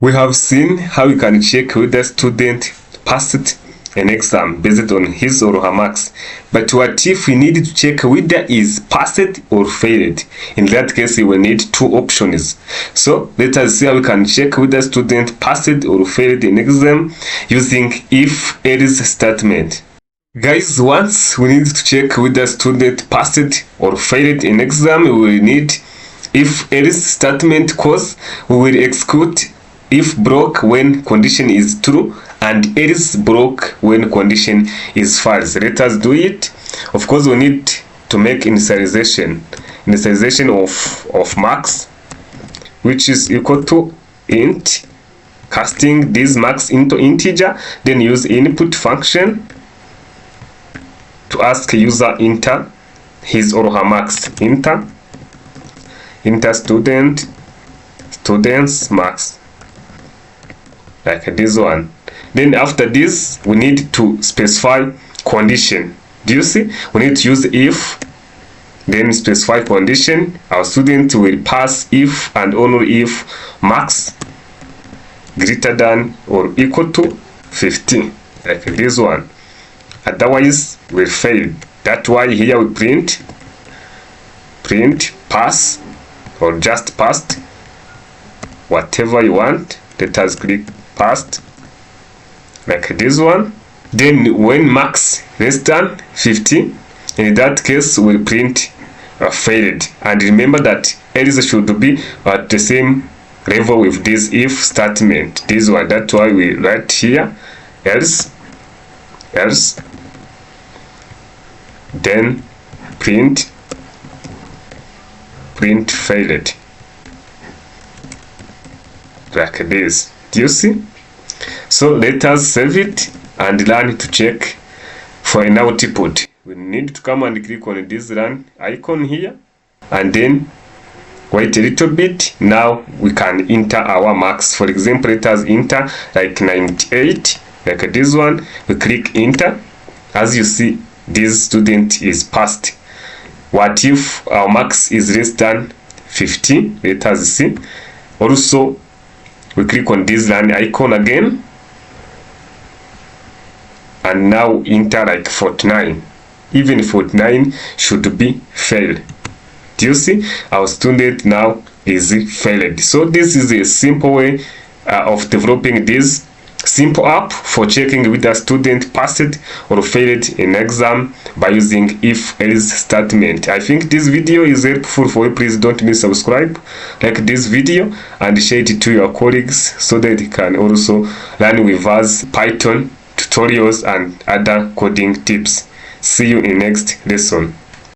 We have seen how you can check whether student passed an exam based on his or her marks. But what if we need to check whether is passed or failed? In that case, we will need two options. So let us see how we can check whether student passed or failed an exam using if-else statement. Guys, once we need to check whether student passed or failed an exam, we will need if-else statement, because we will execute if broke when condition is true and else broke when condition is false. Let us do it. Of course, we need to make initialization of marks, which is equal to int, casting these marks into integer, then use input function to ask user enter his or her marks. Enter student's marks, like this one. Then after this, we need to specify condition. Do you see? We need to use if, then specify condition. Our student will pass if and only if marks greater than or equal to 15, like this one. Otherwise, we fail. That's why here we print pass or just passed, whatever you want. Let us click passed, like this one. Then when marks less than 15, in that case we'll print failed. And remember that else should be at the same level with this if statement, this one. That's why we write here else, then print failed, like this. Do you see? So let us save it and learn to check for an output. We need to come and click on this run icon here and then wait a little bit. Now we can enter our marks. For example, let us enter like 98, like this one. We click enter. As you see, this student is passed. What if our marks is less than 15? Let us see. Also, we click on this run icon again and now enter like 49. Even 49 should be failed. Do you see? Our student now is failed. So this is a simple way of developing this simple app for checking whether student passed or failed an exam by using if-else statement. I think this video is helpful for you. Please don't miss subscribe, like this video, and share it to your colleagues so that they can also learn with us Python tutorials and other coding tips. See you in next lesson.